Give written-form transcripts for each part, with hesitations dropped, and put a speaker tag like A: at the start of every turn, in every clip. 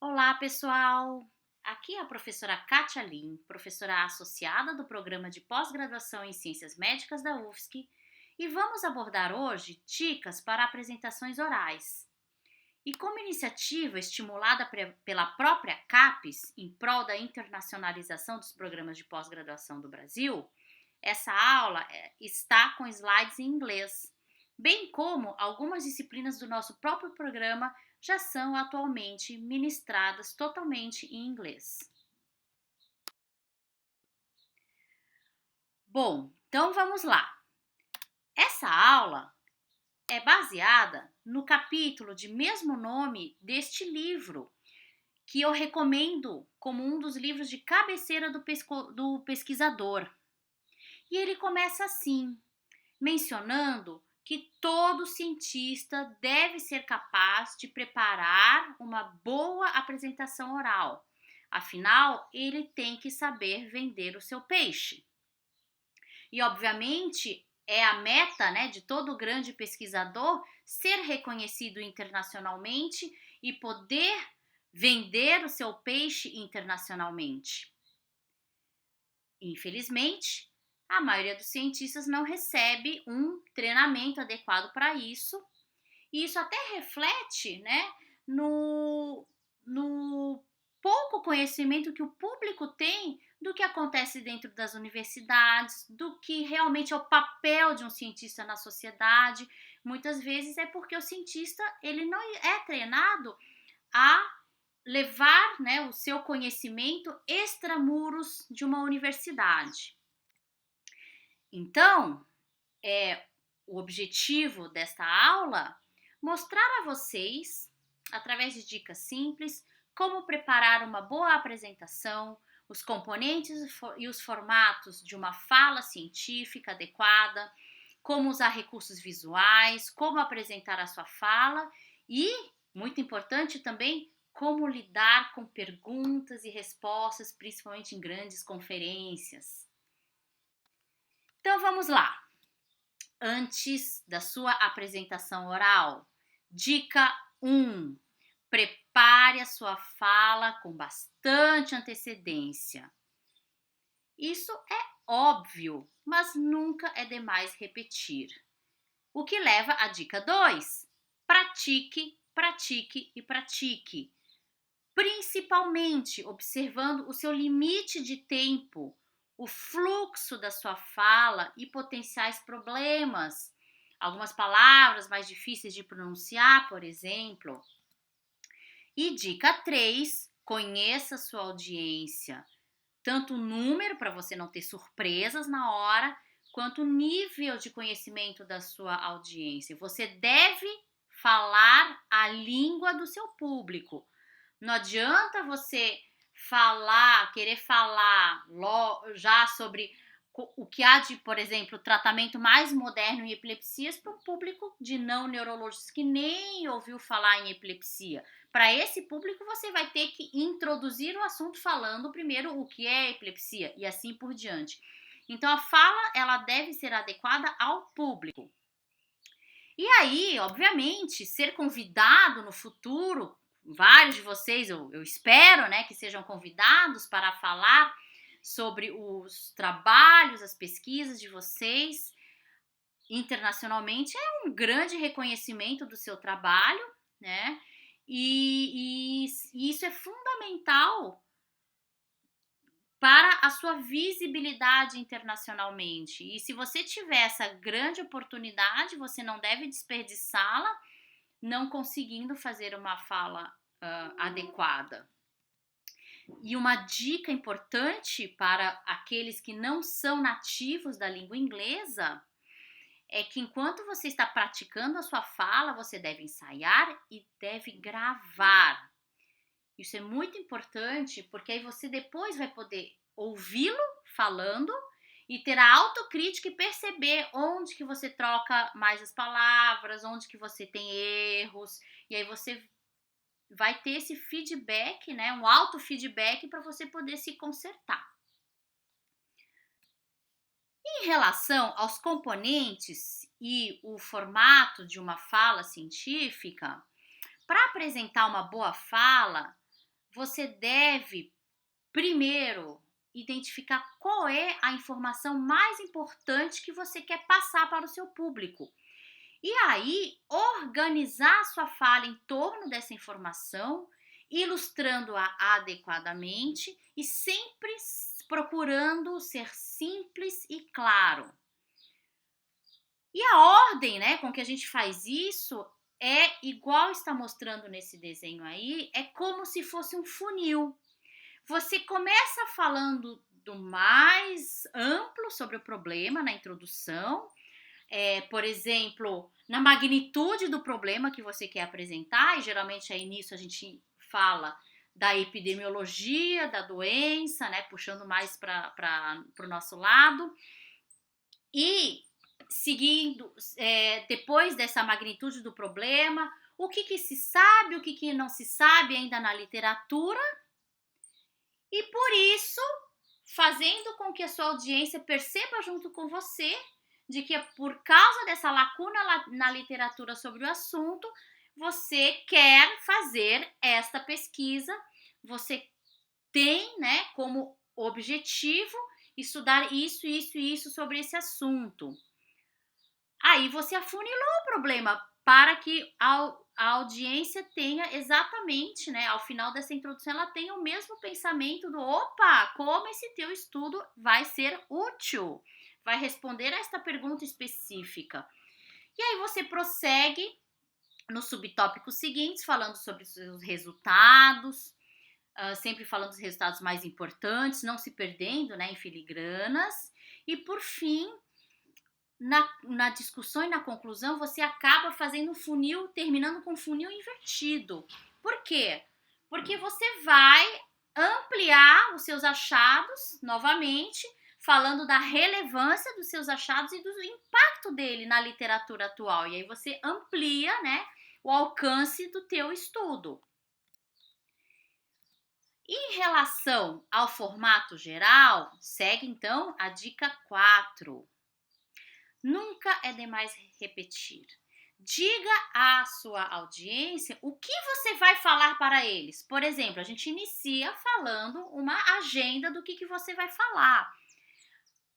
A: Olá, pessoal! Aqui é a professora Kátia Lin, professora associada do Programa de Pós-Graduação em Ciências Médicas da UFSC, e vamos abordar hoje dicas para apresentações orais. E como iniciativa estimulada pela própria CAPES, em prol da internacionalização dos programas de pós-graduação do Brasil, essa aula está com slides em inglês, bem como algumas disciplinas do nosso próprio programa já são atualmente ministradas totalmente em inglês. Bom, então vamos lá. Essa aula é baseada no capítulo de mesmo nome deste livro, que eu recomendo como um dos livros de cabeceira do pesquisador. E ele começa assim, mencionando que todo cientista deve ser capaz de preparar uma boa apresentação oral. Afinal, ele tem que saber vender o seu peixe. E, obviamente, é a meta, de todo grande pesquisador ser reconhecido internacionalmente e poder vender o seu peixe internacionalmente. Infelizmente, a maioria dos cientistas não recebe um treinamento adequado para isso, e isso até reflete, no pouco conhecimento que o público tem do que acontece dentro das universidades, do que realmente é o papel de um cientista na sociedade. Muitas vezes é porque o cientista ele não é treinado a levar, o seu conhecimento extramuros de uma universidade. Então, o objetivo desta aula mostrar a vocês, através de dicas simples, como preparar uma boa apresentação, os componentes e os formatos de uma fala científica adequada, como usar recursos visuais, como apresentar a sua fala e, muito importante também, como lidar com perguntas e respostas, principalmente em grandes conferências. Então vamos lá. Antes da sua apresentação oral, dica 1: prepare a sua fala com bastante antecedência. Isso é óbvio, mas nunca é demais repetir. O que leva à dica 2: pratique, pratique e pratique. Principalmente observando o seu limite de tempo, o fluxo da sua fala e potenciais problemas. Algumas palavras mais difíceis de pronunciar, por exemplo. E dica 3, conheça a sua audiência. Tanto o número, para você não ter surpresas na hora, quanto o nível de conhecimento da sua audiência. Você deve falar a língua do seu público. Não adianta você querer falar já sobre o que há de, por exemplo, tratamento mais moderno em epilepsias para um público de não neurologistas que nem ouviu falar em epilepsia. Para esse público, você vai ter que introduzir o assunto falando primeiro o que é epilepsia e assim por diante. Então, a fala ela deve ser adequada ao público. E aí, obviamente, ser convidado no futuro, vários de vocês, eu espero, que sejam convidados para falar sobre os trabalhos, as pesquisas de vocês internacionalmente, é um grande reconhecimento do seu trabalho, né? E isso é fundamental para a sua visibilidade internacionalmente. E se você tiver essa grande oportunidade, você não deve desperdiçá-la não conseguindo fazer uma fala adequada. E uma dica importante para aqueles que não são nativos da língua inglesa é que enquanto você está praticando a sua fala, você deve ensaiar e deve gravar. Isso é muito importante porque aí você depois vai poder ouvi-lo falando e ter a autocrítica e perceber onde que você troca mais as palavras, onde que você tem erros, e aí você vai ter esse feedback, um auto-feedback para você poder se consertar. Em relação aos componentes e o formato de uma fala científica, para apresentar uma boa fala, você deve primeiro identificar qual é a informação mais importante que você quer passar para o seu público. E aí, organizar sua fala em torno dessa informação, ilustrando-a adequadamente e sempre procurando ser simples e claro. E a ordem, né, com que a gente faz isso é igual está mostrando nesse desenho aí, é como se fosse um funil. Você começa falando do mais amplo sobre o problema na introdução, por exemplo, na magnitude do problema que você quer apresentar, e geralmente aí nisso a gente fala da epidemiologia, da doença, né, puxando mais para o nosso lado, e seguindo, depois dessa magnitude do problema, o que se sabe, o que não se sabe ainda na literatura, e por isso, fazendo com que a sua audiência perceba junto com você de que por causa dessa lacuna na literatura sobre o assunto, você quer fazer esta pesquisa, você tem, né, como objetivo estudar isso sobre esse assunto. Aí você afunilou o problema para que a audiência tenha exatamente, né, ao final dessa introdução, ela tenha o mesmo pensamento do opa, como esse teu estudo vai ser útil, vai responder a esta pergunta específica. E aí você prossegue nos subtópicos seguintes, falando sobre os seus resultados, sempre falando dos resultados mais importantes, não se perdendo, né, em filigranas. E por fim, na discussão e na conclusão, você acaba fazendo um funil, terminando com um funil invertido. Por quê? Porque você vai ampliar os seus achados, novamente, falando da relevância dos seus achados e do impacto dele na literatura atual. E aí você amplia, né, o alcance do teu estudo. Em relação ao formato geral, segue então a dica 4. Nunca é demais repetir. Diga à sua audiência o que você vai falar para eles. Por exemplo, a gente inicia falando uma agenda do que você vai falar.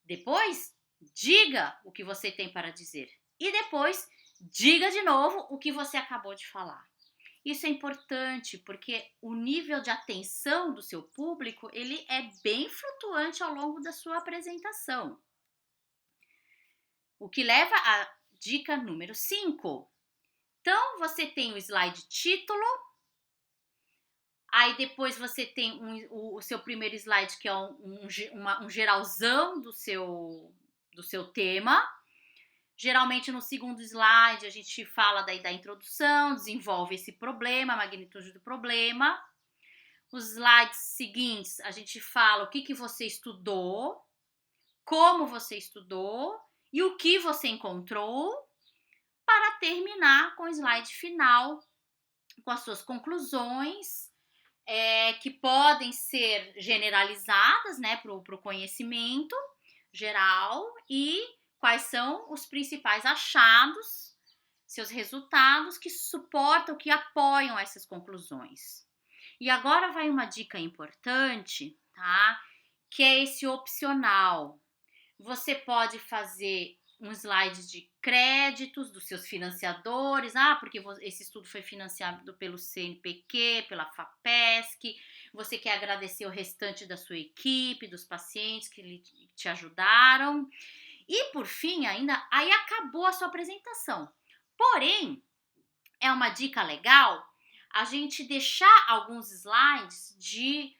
A: Depois, diga o que você tem para dizer. E depois, diga de novo o que você acabou de falar. Isso é importante porque o nível de atenção do seu público, ele é bem flutuante ao longo da sua apresentação. O que leva à dica número 5. Então, você tem o slide título, aí depois você tem o seu primeiro slide, que é um geralzão do seu tema. Geralmente, no segundo slide, a gente fala da introdução, desenvolve esse problema, a magnitude do problema. Os slides seguintes, a gente fala o que você estudou, como você estudou, e o que você encontrou, para terminar com o slide final, com as suas conclusões, que podem ser generalizadas, né, para o conhecimento geral, e quais são os principais achados, seus resultados que suportam, que apoiam essas conclusões. E agora vai uma dica importante, tá? Que é esse opcional. Você pode fazer um slide de créditos dos seus financiadores, porque esse estudo foi financiado pelo CNPq, pela FAPESC, você quer agradecer o restante da sua equipe, dos pacientes que te ajudaram. E por fim, ainda, aí acabou a sua apresentação. Porém, é uma dica legal a gente deixar alguns slides de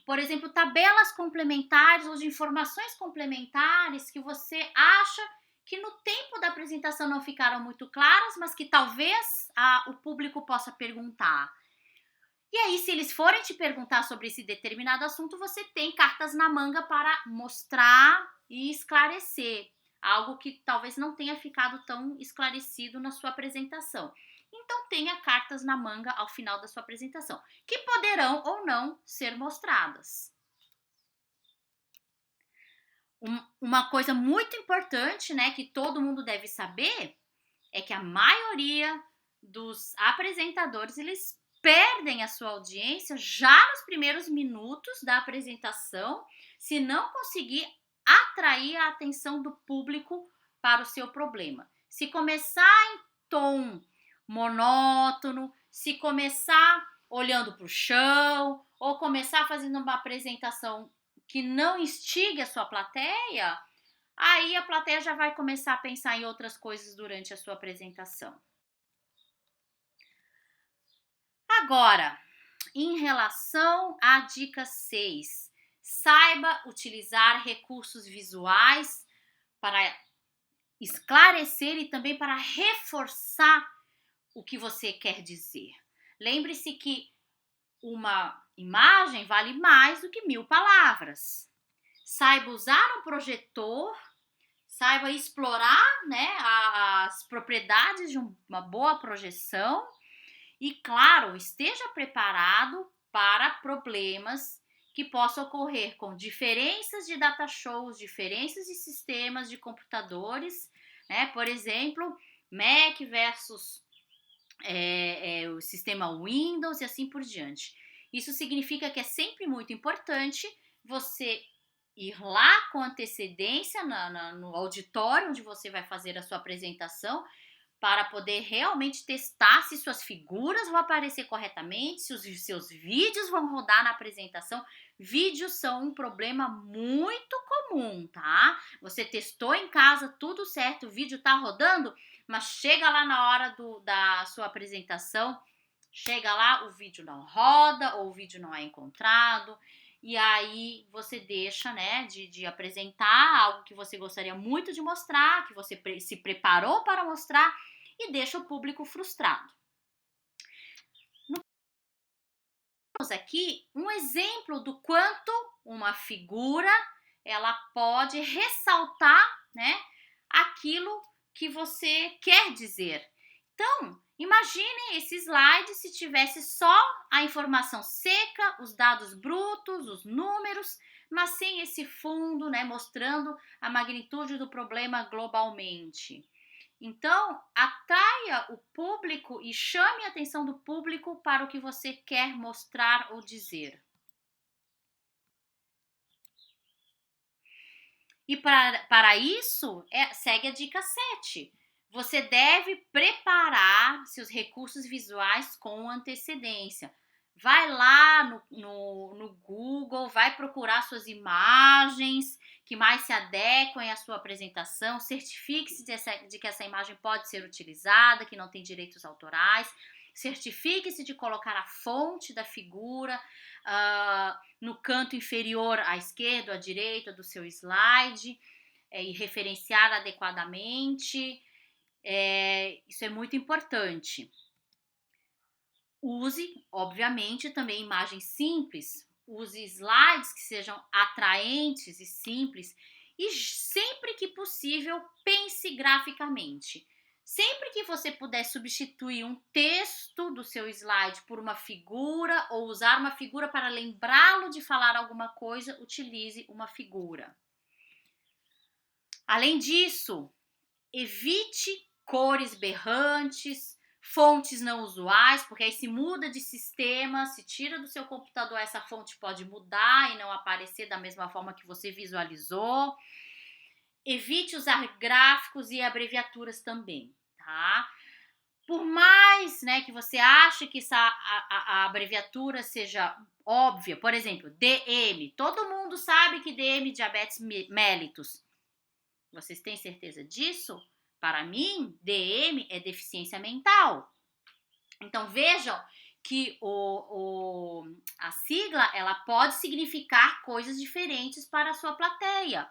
A: por exemplo, tabelas complementares ou de informações complementares que você acha que no tempo da apresentação não ficaram muito claras, mas que talvez o público possa perguntar. E aí, se eles forem te perguntar sobre esse determinado assunto, você tem cartas na manga para mostrar e esclarecer algo que talvez não tenha ficado tão esclarecido na sua apresentação. Então, tenha cartas na manga ao final da sua apresentação, que poderão ou não ser mostradas. Uma coisa muito importante, né, que todo mundo deve saber, é que a maioria dos apresentadores, eles perdem a sua audiência já nos primeiros minutos da apresentação, se não conseguir atrair a atenção do público para o seu problema. Se começar em tom monótono, se começar olhando para o chão, ou começar fazendo uma apresentação que não instigue a sua plateia, aí a plateia já vai começar a pensar em outras coisas durante a sua apresentação. Agora, em relação à dica 6, saiba utilizar recursos visuais para esclarecer e também para reforçar o que você quer dizer. Lembre-se que uma imagem vale mais do que 1000 palavras. Saiba usar um projetor, saiba explorar, né, as propriedades de uma boa projeção e, claro, esteja preparado para problemas que possam ocorrer com diferenças de data shows, diferenças de sistemas de computadores, né? Por exemplo, Mac versus o sistema Windows e assim por diante. Isso significa que é sempre muito importante você ir lá com antecedência no auditório onde você vai fazer a sua apresentação para poder realmente testar se suas figuras vão aparecer corretamente, se os seus vídeos vão rodar na apresentação. Vídeos são um problema muito comum, tá? Você testou em casa, tudo certo, o vídeo tá rodando, mas chega lá na hora da sua apresentação, chega lá, o vídeo não roda ou o vídeo não é encontrado. E aí você deixa, né, de apresentar algo que você gostaria muito de mostrar, que você se preparou para mostrar e deixa o público frustrado. Temos aqui um exemplo do quanto uma figura ela pode ressaltar, né, aquilo que você quer dizer. Então, imagine esse slide se tivesse só a informação seca, os dados brutos, os números, mas sem esse fundo, né, mostrando a magnitude do problema globalmente. Então, atraia o público e chame a atenção do público para o que você quer mostrar ou dizer. E para isso, segue a dica 7. Você deve preparar seus recursos visuais com antecedência. Vai lá no Google, vai procurar suas imagens que mais se adequem à sua apresentação. Certifique-se de que essa imagem pode ser utilizada, que não tem direitos autorais. Certifique-se de colocar a fonte da figura no canto inferior à esquerda ou à direita do seu slide e referenciar adequadamente. Isso é muito importante. Use, obviamente, também imagens simples. Use slides que sejam atraentes e simples. E sempre que possível, pense graficamente. Sempre que você puder substituir um texto do seu slide por uma figura ou usar uma figura para lembrá-lo de falar alguma coisa, utilize uma figura. Além disso, evite cores berrantes, fontes não usuais, porque aí se muda de sistema, se tira do seu computador, essa fonte pode mudar e não aparecer da mesma forma que você visualizou. Evite usar gráficos e abreviaturas também, tá? Por mais, né, que você ache que a abreviatura seja óbvia, por exemplo, DM, todo mundo sabe que DM, diabetes mellitus. Vocês têm certeza disso? Para mim, DM é deficiência mental. Então vejam que a sigla ela pode significar coisas diferentes para a sua plateia.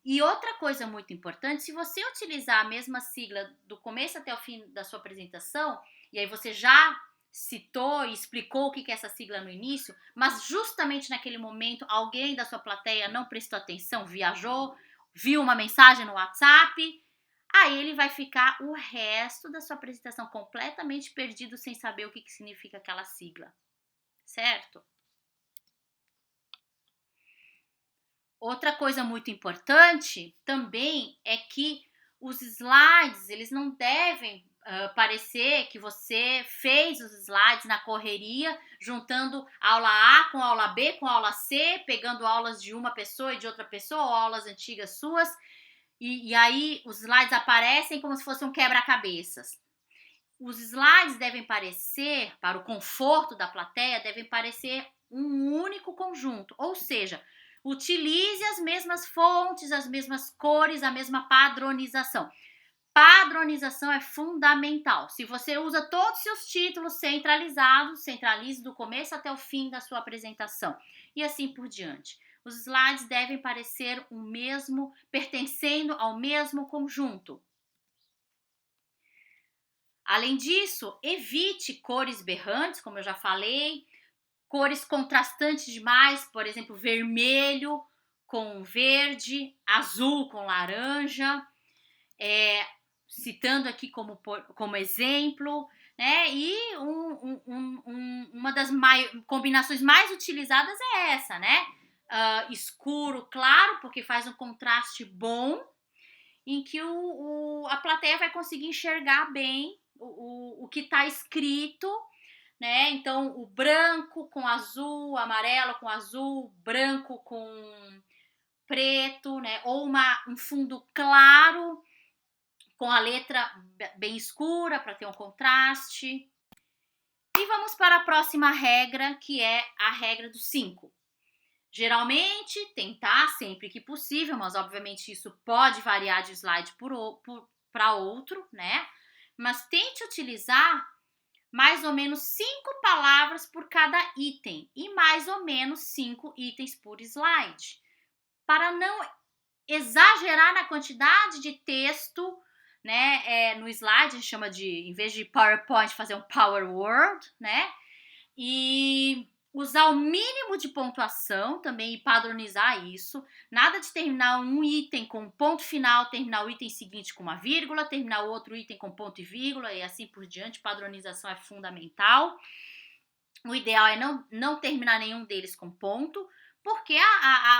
A: E outra coisa muito importante, se você utilizar a mesma sigla do começo até o fim da sua apresentação, e aí você já citou e explicou o que é essa sigla no início, mas justamente naquele momento alguém da sua plateia não prestou atenção, viajou, viu uma mensagem no WhatsApp, aí ele vai ficar o resto da sua apresentação completamente perdido sem saber o que significa aquela sigla, certo? Outra coisa muito importante também é que os slides, eles não devem parecer que você fez os slides na correria, juntando aula A com aula B com aula C, pegando aulas de uma pessoa e de outra pessoa, ou aulas antigas suas, e aí os slides aparecem como se fosse um quebra-cabeças. Os slides devem parecer, para o conforto da plateia, devem parecer um único conjunto, ou seja, utilize as mesmas fontes, as mesmas cores, a mesma padronização. Padronização é fundamental. Se você usa todos os seus títulos centralizados, centralize do começo até o fim da sua apresentação e assim por diante. Os slides devem parecer o mesmo, pertencendo ao mesmo conjunto. Além disso, evite cores berrantes, como eu já falei, cores contrastantes demais, por exemplo, vermelho com verde, azul com laranja, citando aqui como exemplo, né? E uma das combinações mais utilizadas é essa, né? Escuro, claro, porque faz um contraste bom, em que a plateia vai conseguir enxergar bem o que está escrito, né? Então, o branco com azul, amarelo com azul, branco com preto, né? Ou um fundo claro com a letra bem escura para ter um contraste. E vamos para a próxima regra, que é a regra dos 5. Geralmente, tentar sempre que possível, mas obviamente isso pode variar de slide para outro, né? Mas tente utilizar mais ou menos 5 palavras por cada item e mais ou menos 5 itens por slide, para não exagerar na quantidade de texto, né? No slide a gente chama de, em vez de PowerPoint, fazer um Power Word, né? E usar o mínimo de pontuação também e padronizar isso. Nada de terminar um item com ponto final, terminar o item seguinte com uma vírgula, terminar o outro item com ponto e vírgula e assim por diante. Padronização é fundamental. O ideal é não terminar nenhum deles com ponto, porque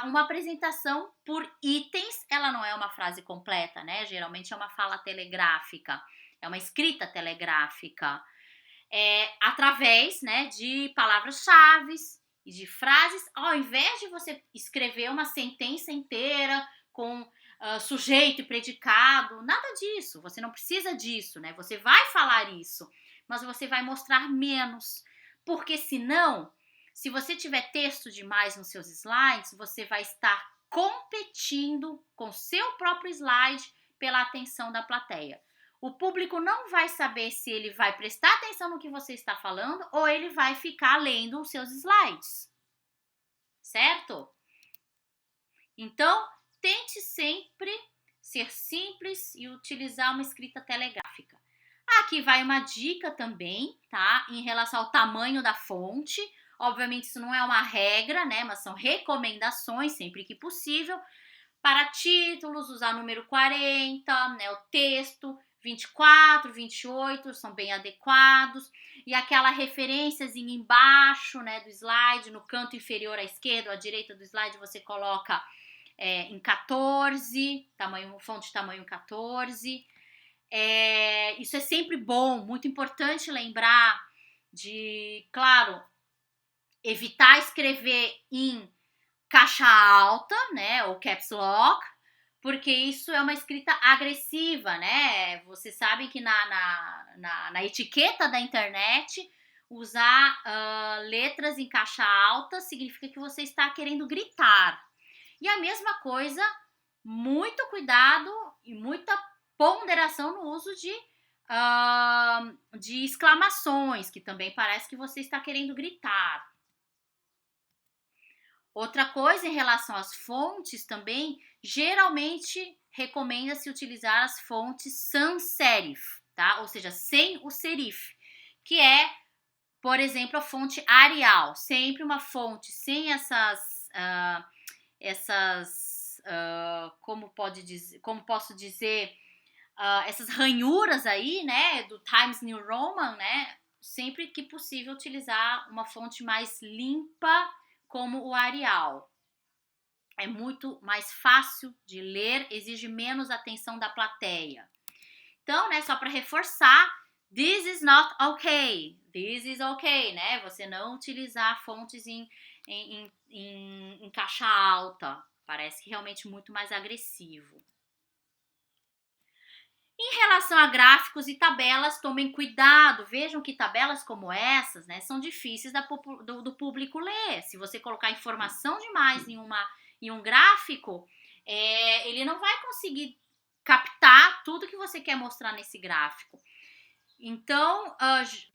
A: uma apresentação por itens, ela não é uma frase completa, né? Geralmente é uma fala telegráfica, é uma escrita telegráfica. Através, né, de palavras-chave e de frases, ao invés de você escrever uma sentença inteira com sujeito e predicado, nada disso, você não precisa disso, né? Você vai falar isso, mas você vai mostrar menos, porque senão, se você tiver texto demais nos seus slides, você vai estar competindo com seu próprio slide pela atenção da plateia. O público não vai saber se ele vai prestar atenção no que você está falando ou ele vai ficar lendo os seus slides. Certo? Então, tente sempre ser simples e utilizar uma escrita telegráfica. Aqui vai uma dica também, tá? Em relação ao tamanho da fonte. Obviamente, isso não é uma regra, né? Mas são recomendações, sempre que possível. Para títulos, usar número 40, né? O texto 24, 28 são bem adequados. E aquela referênciazinha embaixo, né, do slide, no canto inferior à esquerda ou à direita do slide, você coloca em 14, fonte tamanho 14. Isso é sempre bom, muito importante lembrar de, claro, evitar escrever em caixa alta, né, ou caps lock, porque isso é uma escrita agressiva, né? Vocês sabem que na etiqueta da internet, usar letras em caixa alta significa que você está querendo gritar. E a mesma coisa, muito cuidado e muita ponderação no uso de exclamações, que também parece que você está querendo gritar. Outra coisa em relação às fontes também, geralmente recomenda-se utilizar as fontes sans serif, tá? Ou seja, sem o serif, que é, por exemplo, a fonte Arial. Sempre uma fonte sem como posso dizer, essas ranhuras aí, né, do Times New Roman, né? Sempre que possível utilizar uma fonte mais limpa, como o Arial. É muito mais fácil de ler, exige menos atenção da plateia. Então, né, só para reforçar, this is not okay, this is okay, né? Você não utilizar fontes em caixa alta, parece que realmente muito mais agressivo. Em relação a gráficos e tabelas, tomem cuidado, vejam que tabelas como essas, né, são difíceis do público ler. Se você colocar informação demais em um gráfico, ele não vai conseguir captar tudo que você quer mostrar nesse gráfico. Então,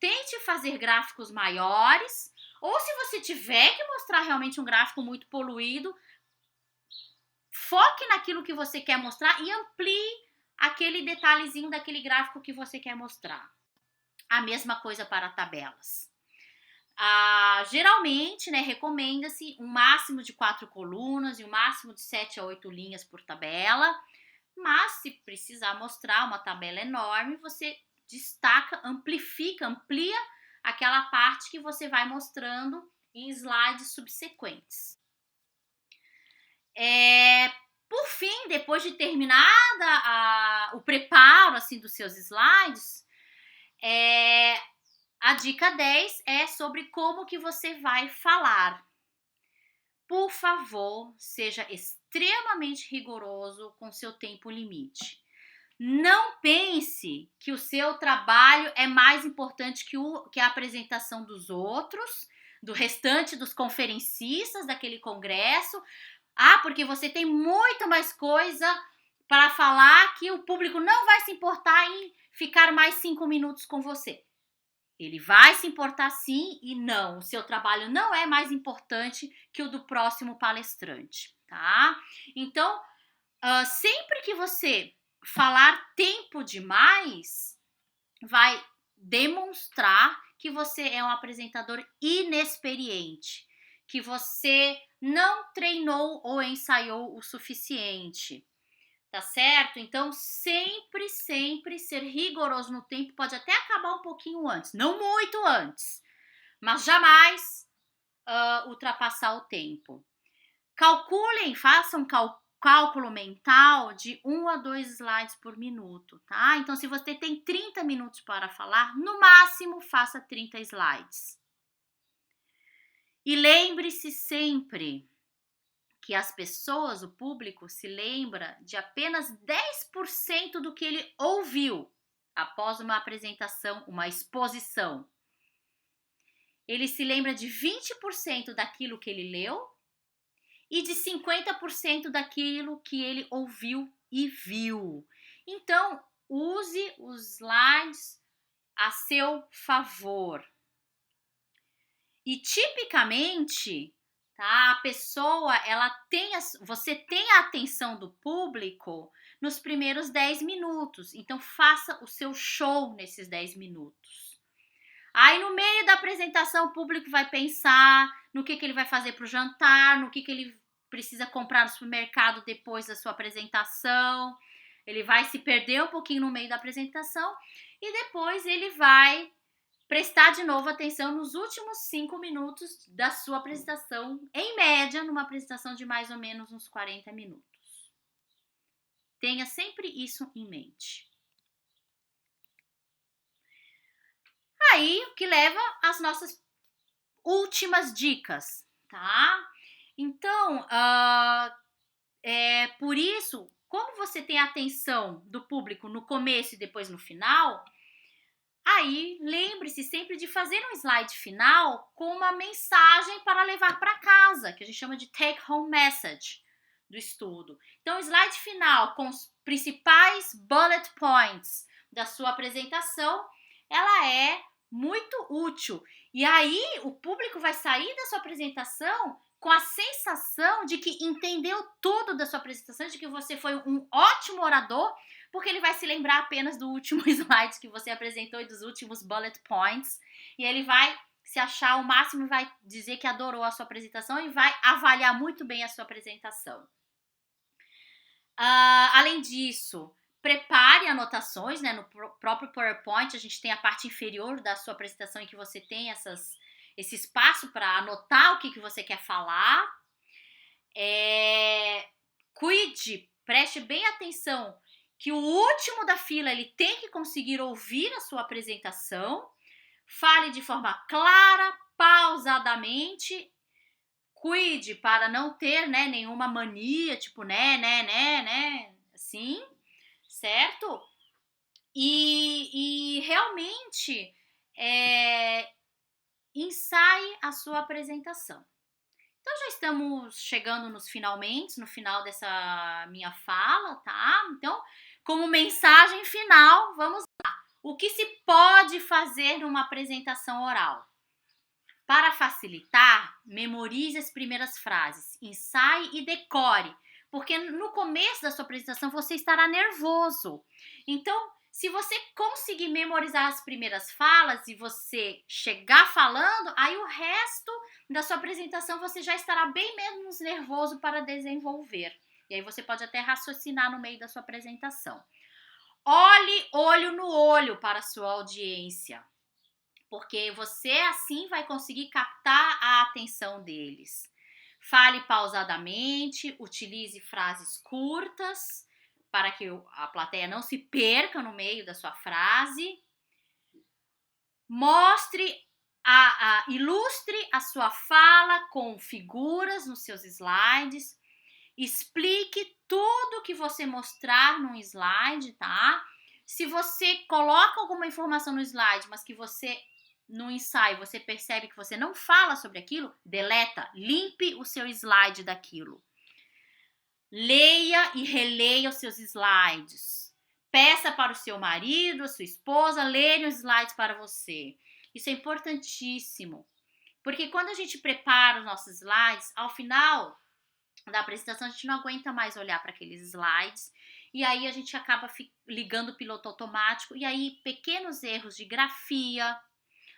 A: tente fazer gráficos maiores, ou se você tiver que mostrar realmente um gráfico muito poluído, foque naquilo que você quer mostrar e amplie aquele detalhezinho daquele gráfico que você quer mostrar. A mesma coisa para tabelas. Geralmente, né, recomenda-se um máximo de 4 colunas e um máximo de 7 a 8 linhas por tabela, mas se precisar mostrar uma tabela enorme, você destaca, amplia aquela parte que você vai mostrando em slides subsequentes. Por fim, depois de terminada o preparo assim, dos seus slides, a dica 10 é sobre como que você vai falar. Por favor, seja extremamente rigoroso com seu tempo limite. Não pense que o seu trabalho é mais importante que a apresentação dos outros, do restante dos conferencistas daquele congresso. Porque você tem muito mais coisa para falar que o público não vai se importar em ficar mais 5 minutos com você. Ele vai se importar sim e não. O seu trabalho não é mais importante que o do próximo palestrante, tá? Então, sempre que você falar tempo demais, vai demonstrar que você é um apresentador inexperiente, que você não treinou ou ensaiou o suficiente, tá certo? Então, sempre ser rigoroso no tempo, pode até acabar um pouquinho antes, não muito antes, mas jamais ultrapassar o tempo. Calculem, façam cálculo mental de 1 a 2 slides por minuto, tá? Então, se você tem 30 minutos para falar, no máximo faça 30 slides. E lembre-se sempre que as pessoas, o público, se lembra de apenas 10% do que ele ouviu após uma apresentação, uma exposição. Ele se lembra de 20% daquilo que ele leu e de 50% daquilo que ele ouviu e viu. Então, use os slides a seu favor. E tipicamente, tá, a pessoa, você tem a atenção do público nos primeiros 10 minutos. Então, faça o seu show nesses 10 minutos. Aí, no meio da apresentação, o público vai pensar no que ele vai fazer para o jantar, no que ele precisa comprar no supermercado depois da sua apresentação. Ele vai se perder um pouquinho no meio da apresentação e depois ele vai prestar de novo atenção nos últimos 5 minutos da sua apresentação, em média, numa apresentação de mais ou menos uns 40 minutos. Tenha sempre isso em mente. Aí, o que leva às nossas últimas dicas, tá? Então, por isso, como você tem a atenção do público no começo e depois no final, aí lembre-se sempre de fazer um slide final com uma mensagem para levar para casa, que a gente chama de take home message do estudo. Então, o slide final com os principais bullet points da sua apresentação, ela é muito útil. E aí o público vai sair da sua apresentação com a sensação de que entendeu tudo da sua apresentação, de que você foi um ótimo orador, porque ele vai se lembrar apenas do último slide que você apresentou e dos últimos bullet points, e ele vai se achar ao máximo e vai dizer que adorou a sua apresentação e vai avaliar muito bem a sua apresentação. Além disso, prepare anotações, né? No próprio PowerPoint, a gente tem a parte inferior da sua apresentação em que você tem esse espaço para anotar o que você quer falar. Preste bem atenção que o último da fila ele tem que conseguir ouvir a sua apresentação. Fale de forma clara, pausadamente. Cuide para não ter, né, nenhuma mania, tipo, assim, certo? E realmente ensaie a sua apresentação. Então já estamos chegando no final dessa minha fala, tá? Então, como mensagem final, vamos lá. O que se pode fazer numa apresentação oral? Para facilitar, memorize as primeiras frases, ensaie e decore, porque no começo da sua apresentação você estará nervoso. Então, se você conseguir memorizar as primeiras falas e você chegar falando, aí o resto da sua apresentação você já estará bem menos nervoso para desenvolver. E aí você pode até raciocinar no meio da sua apresentação. Olhe olho no olho para a sua audiência, porque você assim vai conseguir captar a atenção deles. Fale pausadamente, utilize frases curtas para que a plateia não se perca no meio da sua frase. Ilustre a sua fala com figuras nos seus slides. Explique tudo que você mostrar num slide, tá? Se você coloca alguma informação no slide, mas que você no ensaio você percebe que você não fala sobre aquilo, deleta, limpe o seu slide daquilo. Leia e releia os seus slides. Peça para o seu marido, a sua esposa lerem os slides para você. Isso é importantíssimo, porque quando a gente prepara os nossos slides, ao final da apresentação a gente não aguenta mais olhar para aqueles slides e aí a gente acaba ligando o piloto automático e aí pequenos erros de grafia,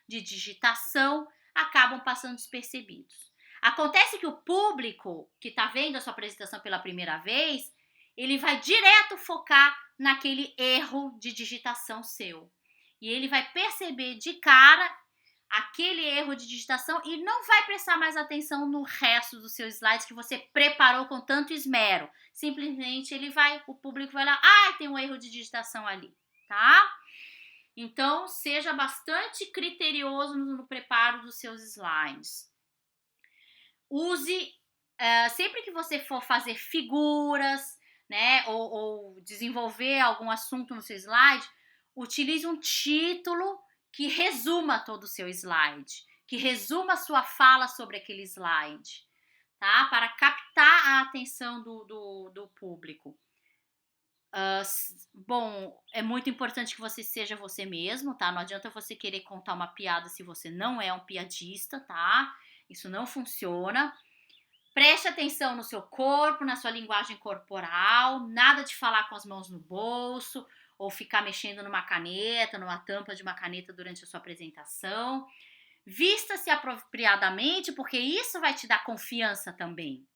A: de digitação acabam passando despercebidos. Acontece que o público que está vendo a sua apresentação pela primeira vez, ele vai direto focar naquele erro de digitação seu. E ele vai perceber de cara aquele erro de digitação e não vai prestar mais atenção no resto dos seus slides que você preparou com tanto esmero. Simplesmente o público vai lá, tem um erro de digitação ali, tá? Então, seja bastante criterioso no preparo dos seus slides. Use, sempre que você for fazer figuras, né, ou desenvolver algum assunto no seu slide, utilize um título que resuma todo o seu slide, que resuma a sua fala sobre aquele slide, tá? Para captar a atenção do público. Bom, é muito importante que você seja você mesmo, tá? Não adianta você querer contar uma piada se você não é um piadista, tá? Isso não funciona. Preste atenção no seu corpo, na sua linguagem corporal, nada de falar com as mãos no bolso ou ficar mexendo numa caneta, numa tampa de uma caneta durante a sua apresentação. Vista-se apropriadamente, porque isso vai te dar confiança também,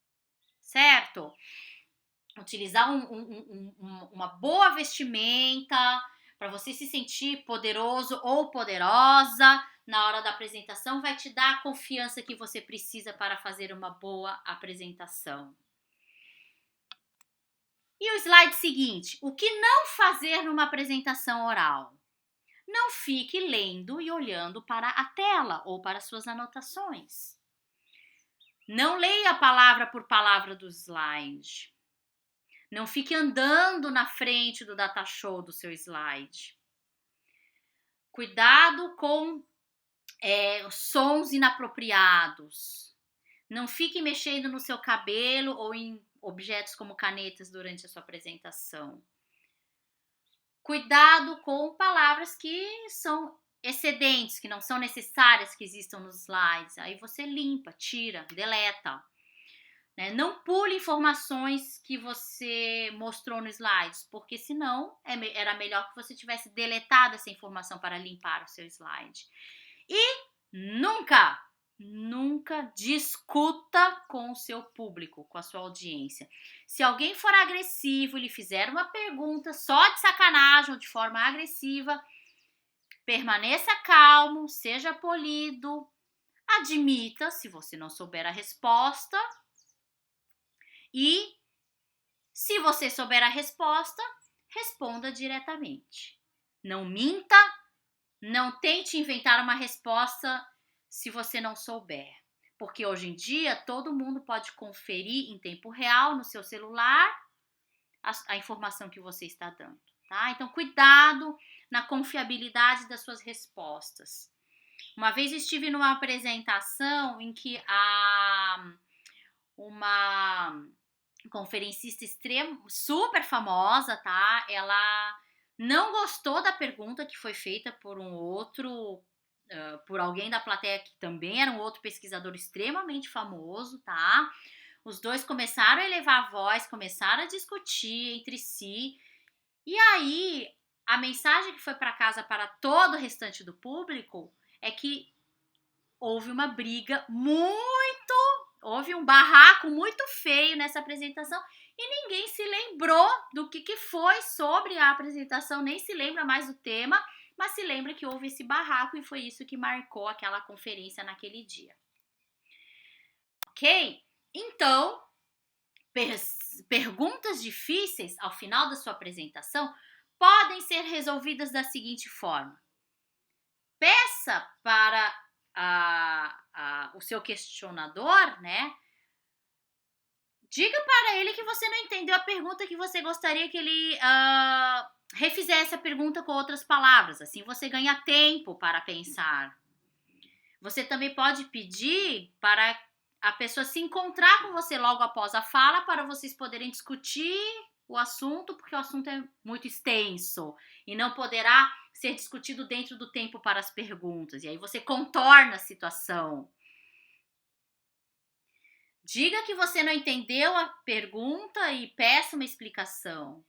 A: certo? Utilizar uma boa vestimenta para você se sentir poderoso ou poderosa na hora da apresentação vai te dar a confiança que você precisa para fazer uma boa apresentação. E o slide seguinte, o que não fazer numa apresentação oral? Não fique lendo e olhando para a tela ou para suas anotações. Não leia palavra por palavra do slide. Não fique andando na frente do data show do seu slide. Cuidado com sons inapropriados. Não fique mexendo no seu cabelo ou em objetos como canetas durante a sua apresentação. Cuidado com palavras que são excedentes, que não são necessárias que existam nos slides. Aí você limpa, tira, deleta. Né? Não pule informações que você mostrou no slides, porque senão era melhor que você tivesse deletado essa informação para limpar o seu slide. E nunca discuta com o seu público, com a sua audiência. Se alguém for agressivo e lhe fizer uma pergunta só de sacanagem ou de forma agressiva, permaneça calmo, seja polido, admita se você não souber a resposta. E se você souber a resposta, responda diretamente. Não minta, não tente inventar uma resposta se você não souber. Porque hoje em dia todo mundo pode conferir em tempo real no seu celular a informação que você está dando, tá? Então, cuidado na confiabilidade das suas respostas. Uma vez estive numa apresentação em que uma conferencista super famosa, tá? Ela não gostou da pergunta que foi feita por por alguém da plateia que também era um outro pesquisador extremamente famoso, tá? Os dois começaram a elevar a voz, começaram a discutir entre si. E aí, a mensagem que foi para casa para todo o restante do público é que houve uma briga houve um barraco muito feio nessa apresentação e ninguém se lembrou do que foi sobre a apresentação, nem se lembra mais do tema, mas se lembra que houve esse barraco e foi isso que marcou aquela conferência naquele dia. Ok? Então, perguntas difíceis ao final da sua apresentação podem ser resolvidas da seguinte forma. Peça para o seu questionador, né? Diga para ele que você não entendeu a pergunta, que você gostaria que ele refizesse a pergunta com outras palavras. Assim você ganha tempo para pensar. Você também pode pedir para a pessoa se encontrar com você logo após a fala para vocês poderem discutir o assunto, porque o assunto é muito extenso e não poderá ser discutido dentro do tempo para as perguntas. E aí você contorna a situação. Diga que você não entendeu a pergunta e peça uma explicação.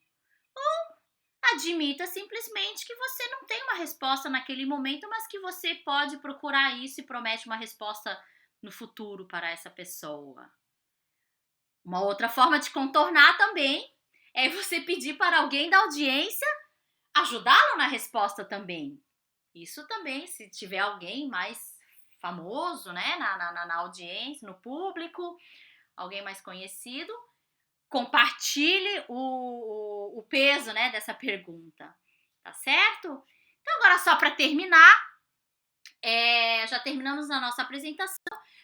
A: Ou admita simplesmente que você não tem uma resposta naquele momento, mas que você pode procurar isso e promete uma resposta no futuro para essa pessoa. Uma outra forma de contornar também é você pedir para alguém da audiência ajudá-lo na resposta também. Isso também, se tiver alguém mais famoso, né, na audiência, no público, alguém mais conhecido, compartilhe o peso, né, dessa pergunta, tá certo? Então agora só para terminar, já terminamos a nossa apresentação,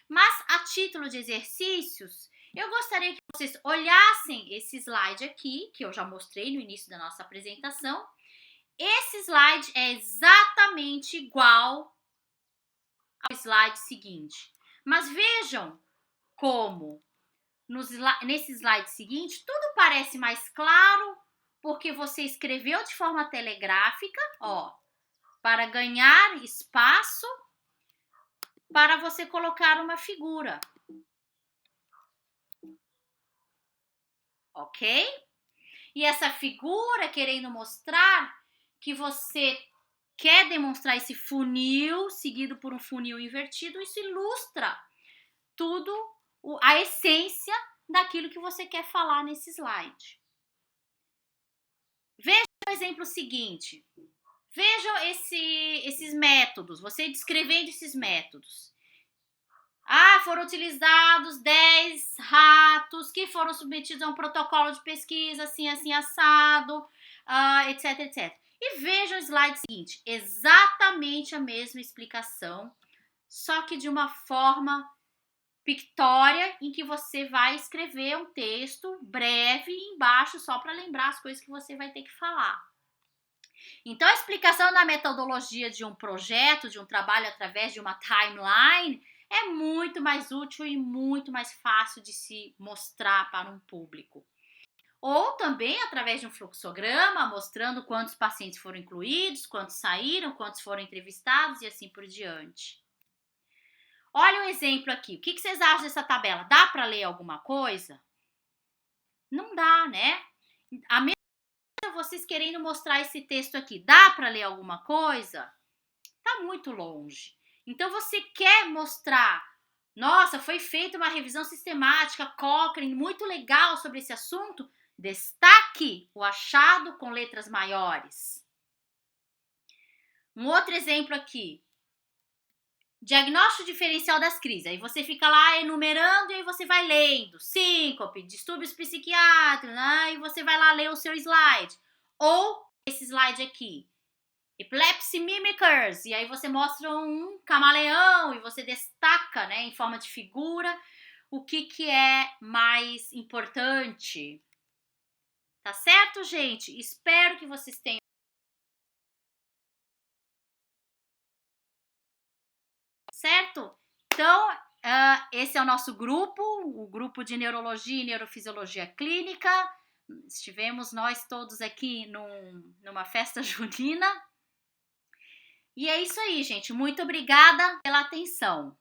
A: mas a título de exercícios, eu gostaria que vocês olhassem esse slide aqui, que eu já mostrei no início da nossa apresentação. Esse slide é exatamente igual ao slide seguinte, mas vejam como nesse slide seguinte tudo parece mais claro porque você escreveu de forma telegráfica, ó, para ganhar espaço para você colocar uma figura. Ok? E essa figura querendo mostrar que você quer demonstrar esse funil seguido por um funil invertido, isso ilustra tudo, a essência daquilo que você quer falar nesse slide. Veja o exemplo seguinte. Vejam esses métodos, você descrevendo esses métodos. Foram utilizados 10 ratos que foram submetidos a um protocolo de pesquisa, assim, assim, assado, etc, etc. E vejam o slide seguinte, exatamente a mesma explicação, só que de uma forma pictória, em que você vai escrever um texto breve embaixo, só para lembrar as coisas que você vai ter que falar. Então, a explicação da metodologia de um projeto, de um trabalho através de uma timeline, é muito mais útil e muito mais fácil de se mostrar para um público. Ou também através de um fluxograma, mostrando quantos pacientes foram incluídos, quantos saíram, quantos foram entrevistados e assim por diante. Olha um exemplo aqui. O que vocês acham dessa tabela? Dá para ler alguma coisa? Não dá, né? A mesma coisa vocês querendo mostrar esse texto aqui. Dá para ler alguma coisa? Tá muito longe. Então, você quer mostrar, nossa, foi feita uma revisão sistemática, Cochrane, muito legal sobre esse assunto, destaque o achado com letras maiores. Um outro exemplo aqui, diagnóstico diferencial das crises. Aí você fica lá enumerando e aí você vai lendo, síncope, distúrbios psiquiátricos, e você vai lá ler o seu slide. Ou esse slide aqui, Epilepsy Mimickers, e aí você mostra um camaleão e você destaca, né, em forma de figura, o que é mais importante. Tá certo, gente? Espero que vocês tenham. Certo? Então, esse é o nosso grupo, o grupo de Neurologia e Neurofisiologia Clínica. Estivemos nós todos aqui numa festa junina. E é isso aí, gente. Muito obrigada pela atenção.